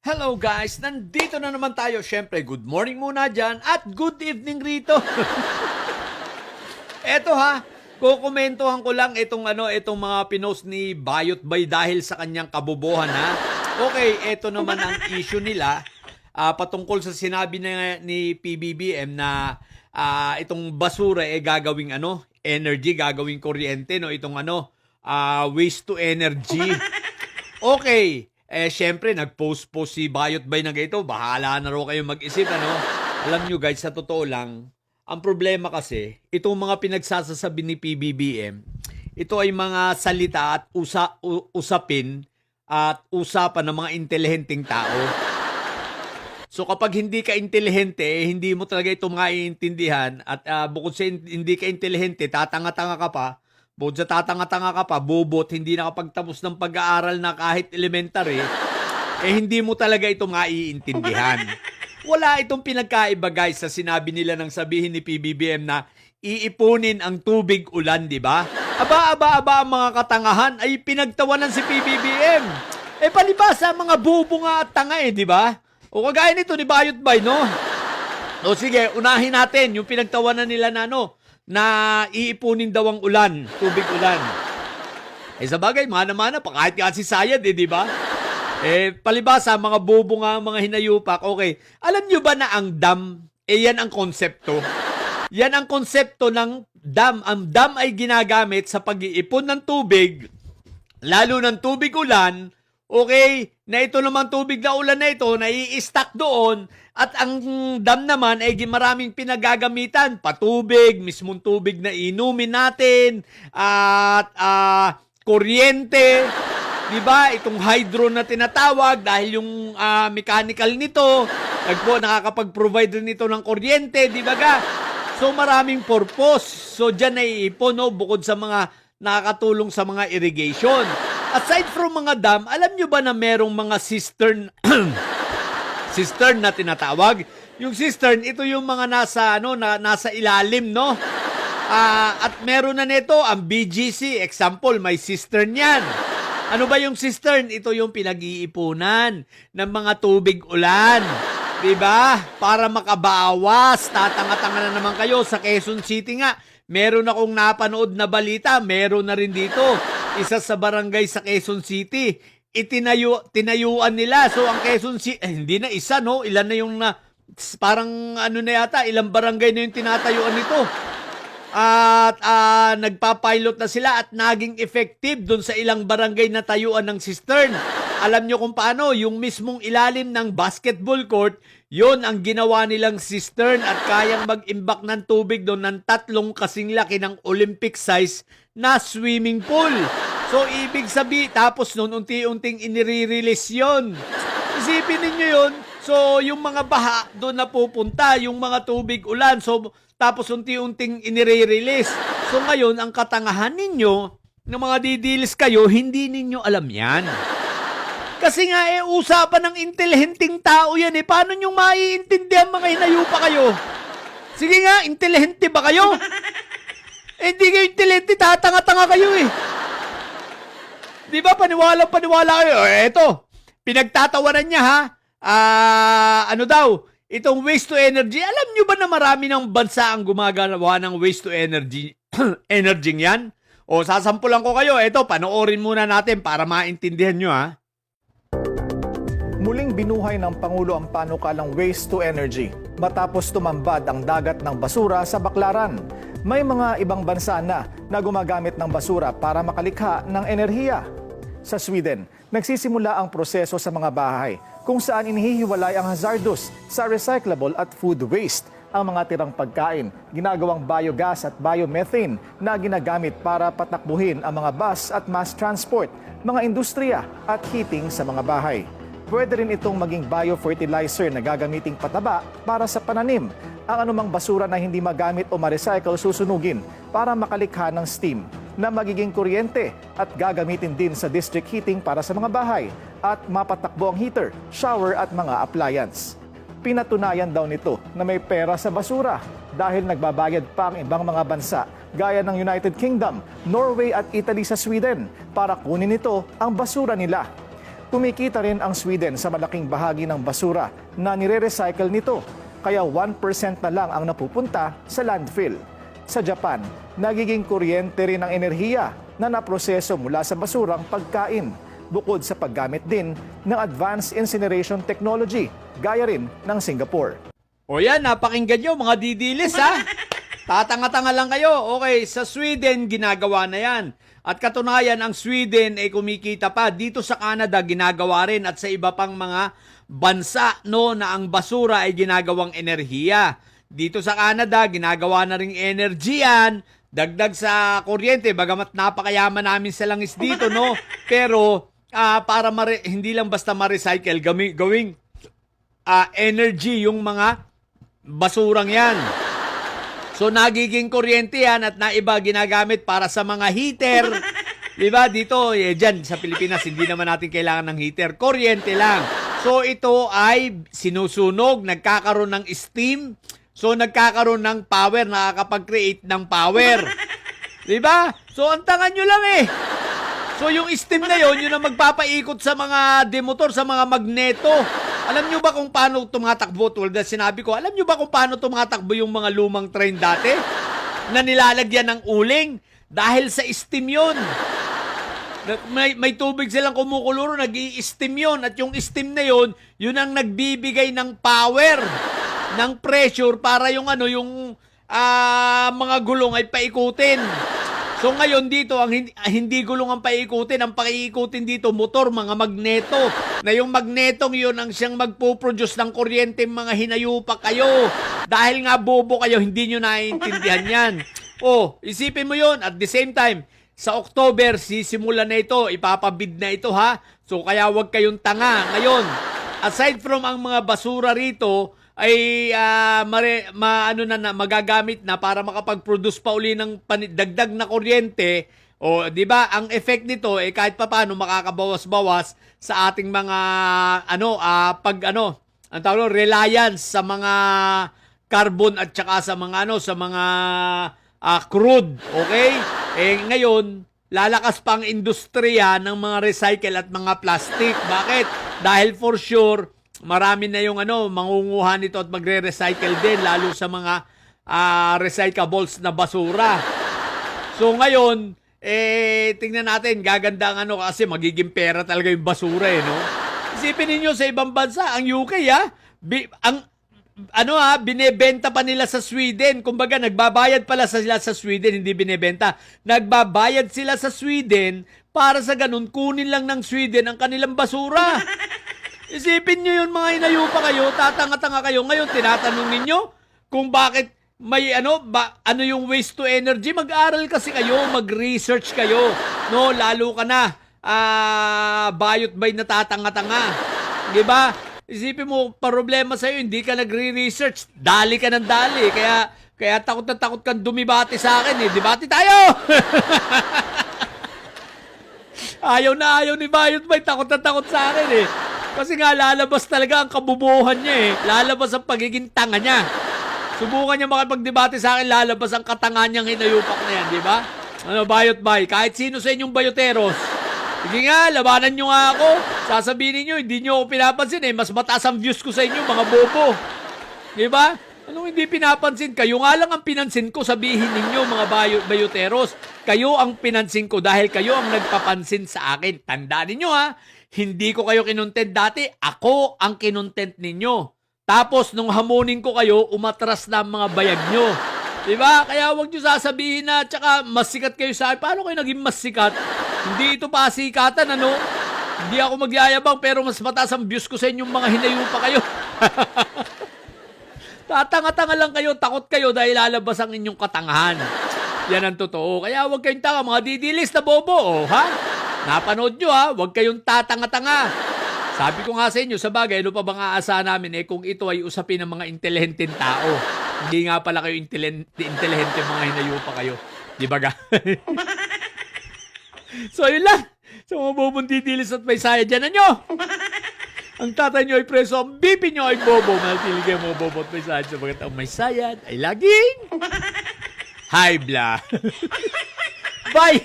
Hello guys! Nandito na naman tayo. Siyempre, good morning muna dyan at good evening rito. Eto ha, kukomentuhan ko lang itong mga pinost ni Bayot Bay dahil sa kanyang kabobohan ha. Okay, eto naman ang issue nila patungkol sa sinabi ni PBBM na itong basura gagawing energy, gagawing kuryente, no? Itong waste to energy. Okay. Syempre, nag-post si Bayot Bay na ito. Bahala na raw kayo mag-isip, Alam nyo guys, sa totoo lang, ang problema kasi, itong mga pinagsasasabi ni PBBM, ito ay mga salita at usapin at usapan ng mga intelihenteng tao. So kapag hindi ka intelihente, hindi mo talaga ito maiintindihan at bukod sa hindi ka intelihente, tatanga-tanga ka pa. Bukod sa tatanga-tanga ka pa, bobot, hindi nakapagtapos ng pag-aaral na kahit elementary, hindi mo talaga ito maiintindihan. Wala itong pinagkaiba guys sa sinabi nila nang sabihin ni PBBM na iipunin ang tubig ulan, di ba? Aba, ang mga katangahan ay pinagtawanan si PBBM. Palibasa, mga bobo nga at tanga di ba? O kagaya nito ni Bayot Bay, no? O sige, unahin natin yung pinagtawanan nila na iipunin daw ang ulan, tubig ulan. Sa bagay, mana-mana pa, kahit nga si Sayad, di ba? Palibasa, mga bobo nga, mga hinayupak, okay. Alam nyo ba na ang dam, yan ang konsepto? Yan ang konsepto ng dam. Ang dam ay ginagamit sa pag-iipon ng tubig, lalo ng tubig ulan, okay, na ito naman tubig na ulan na ito, nai-stack doon, at ang dam naman ay maraming pinagagamitan, patubig, mismong tubig na inumin natin, at kuryente, di ba? Itong hydro na tinatawag dahil yung mechanical nito, nakakapag-provide rin ito ng kuryente, di ba ga? So maraming purpose. So dyan naiipon, bukod sa mga nakakatulong sa mga irrigation. Aside from mga dam, alam nyo ba na merong mga cistern cistern na tinatawag? Yung cistern, ito yung mga nasa ilalim, no? At meron na nito ang BGC, example, may cistern yan. Ano ba yung cistern? Ito yung pinag-iipunan ng mga tubig ulan. Diba? Para makabawas. Tatanga-tanga na naman kayo. Sa Quezon City nga, meron akong napanood na balita, meron na rin dito. Isa sa barangay sa Quezon City, tinayuan nila. So ang Quezon City, hindi na isa, no? Ilan na yung parang na yata, ilang barangay na yung tinatayuan nito. At nagpa-pilot na sila at naging effective doon sa ilang barangay na tayuan ng cistern. Alam nyo kung paano, yung mismong ilalim ng basketball court, yon ang ginawa nilang cistern at kayang mag-imbak ng tubig doon ng 3 kasing laki ng Olympic size na swimming pool. So, ibig sabihin, tapos noon unti-unting inire-release yun. Isipin ninyo yun. So, yung mga baha doon na pupunta, yung mga tubig ulan. So, tapos unti-unting inire-release. So, ngayon, ang katangahan ninyo, ng mga didilis kayo, hindi ninyo alam yan. Kasi nga, usapan ng intelihenteng tao yan Paano nyo maiintindihan mga hinayupa kayo? Sige nga, intelihente ba kayo? Hindi kayo intelihente, tatanga-tanga kayo Di ba, paniwala kayo. Eto, pinagtatawanan niya ano daw, itong waste to energy. Alam nyo ba na marami ng bansa ang gumagawa ng waste to energy, energy yan? O, sasampulan ko kayo. Eto, panoorin muna natin para maintindihan nyo Muling binuhay ng Pangulo ang panukalang waste to energy matapos tumambad ang dagat ng basura sa Baclaran. May mga ibang bansa na gumagamit ng basura para makalikha ng enerhiya. Sa Sweden, nagsisimula ang proseso sa mga bahay kung saan inihihiwalay ang hazardous sa recyclable at food waste. Ang mga tirang pagkain, ginagawang biogas at biomethane na ginagamit para patakbuhin ang mga bus at mass transport, mga industriya at heating sa mga bahay. Pwede rin itong maging biofertilizer na gagamiting pataba para sa pananim. Ang anumang basura na hindi magamit o ma-recycle susunugin para makalikha ng steam na magiging kuryente at gagamitin din sa district heating para sa mga bahay at mapatakbo ang heater, shower at mga appliance. Pinatunayan daw nito na may pera sa basura dahil nagbabayad pa ang ibang mga bansa gaya ng United Kingdom, Norway at Italy sa Sweden para kunin ito ang basura nila. Kumikita rin ang Sweden sa malaking bahagi ng basura na nire-recycle nito, kaya 1% na lang ang napupunta sa landfill. Sa Japan, nagiging kuryente rin ang enerhiya na naproseso mula sa basurang pagkain, bukod sa paggamit din ng advanced incineration technology, gaya rin ng Singapore. O yan, napakinggan nyo mga didilis ha. Tatanga-tanga lang kayo. Okay, sa Sweden, ginagawa na yan. At katunayan, ang Sweden ay kumikita pa. Dito sa Canada, ginagawa rin. At sa iba pang mga bansa, no, na ang basura ay ginagawang enerhiya. Dito sa Canada, ginagawa na ring energy yan. Dagdag sa kuryente, bagamat napakayaman namin sa langis dito, no? Pero, para hindi lang basta ma-recycle, gawing energy yung mga basurang yan. So, nagiging kuryente yan at naiba ginagamit para sa mga heater. Diba? Dito, dyan sa Pilipinas, hindi naman natin kailangan ng heater. Kuryente lang. So, ito ay sinusunog, nagkakaroon ng steam. So, nagkakaroon ng power, nakakapag-create ng power. Diba? So, ang tangan nyo lang eh. So, yung steam na yun ang magpapaikot sa mga demotor, sa mga magneto. Alam nyo ba kung paano tumatakbo? Tulad na sinabi ko, alam nyo ba kung paano tumatakbo yung mga lumang train dati? Na nilalagyan ng uling? Dahil sa steam yun. May tubig silang kumukuluro, nag-i-steam yun. At yung steam na yun ang nagbibigay ng power, ng pressure para yung mga gulong ay paikutin. So ngayon dito, ang hindi gulong ang paikutin, ang pakiikutin dito, motor, mga magneto. Na yung magnetong yun ang siyang magpuproduce ng kuryente, mga hinayupa kayo. Dahil nga bobo kayo, hindi nyo naiintindihan yan. Isipin mo yun. At the same time, sa October, sisimula na ito, ipapabid na ito ha. So kaya wag kayong tanga. Ngayon, aside from ang mga basura rito, ay magagamit na para makapag-produce pa uli ng dagdag na kuryente. O, di ba? Ang effect nito kahit papaano makakabawas-bawas sa ating mga reliance sa mga carbon at saka sa mga crude, okay? Ngayon, lalakas pa ang industriya ng mga recycle at mga plastic. Bakit? Dahil for sure marami na yung mangunguha nito at magre-recycle din, lalo sa mga recyclables na basura. So ngayon, tingnan natin, gaganda ang kasi magiging pera talaga yung basura no? Isipin niyo sa ibang bansa, ang UK binebenta pa nila sa Sweden. Kumbaga, nagbabayad pala sila sa Sweden, hindi binebenta. Nagbabayad sila sa Sweden para sa ganun, kunin lang ng Sweden ang kanilang basura. Isipin nyo yun, mga inayupa kayo, tatanga-tanga kayo. Ngayon, tinatanong ninyo kung bakit may yung waste to energy. Mag-aral kasi kayo, mag-research kayo. No, lalo ka na, bayot bay natatanga-tanga. Diba? Isipin mo, problema sa'yo, hindi ka nagre-research. Dali ka ng dali. Kaya takot na takot kang dumibati sa akin. Dibati tayo! Ayaw na ayaw ni Bayot bay, takot na takot sa akin Kasi nga lalabas talaga ang kabubuhan niya Lalabas ang pagiging tanga niya. Subukan niya makipagdebate sa akin, lalabas ang katangan niyang hinayupak na yan, di ba? Bayot bay, kahit sino sa inyong bayoteros. Sige nga, labanan niyo nga ako. Sasabihin niyo, hindi niyo ako pinapansin Mas mataas ang views ko sa inyo, mga bobo. Di ba? Anong hindi pinapansin? Kayo nga lang ang pinansin ko, sabihin ninyo, mga bayoteros. Kayo ang pinansin ko dahil kayo ang nagpapansin sa akin. Tandaan ninyo hindi ko kayo kinontent dati, ako ang kinontent ninyo. Tapos, nung hamunin ko kayo, umatras na ang mga bayag nyo. Diba? Kaya huwag nyo sasabihin na, tsaka mas sikat kayo sa akin. Paano kayo naging mas sikat? Hindi ito pasikatan, Hindi ako magyayabang, pero mas mataas ang views ko sa inyong mga hinayupa kayo. Tatanga-tanga lang kayo, takot kayo dahil lalabas ang inyong katangahan. Yan ang totoo. Kaya huwag kayong tanga, mga didilis na bobo, ha? Napanood nyo huwag kayong tatanga-tanga. Sabi ko nga sa inyo, sa bagay, ano pa bang aasahan namin kung ito ay usapin ng mga intelihenteng tao. Hindi nga pala kayo intelihente, mga hinayupa kayo. Di ba ga? So, yun lang. Sa mga bobong didilis at may saya dyan nyo. Ang tatay nyo ay preso, ang bibi nyo ay bobo. Manatili kayo mga bobo at may saya sa mga taong may sayad ay laging high blood. Bye!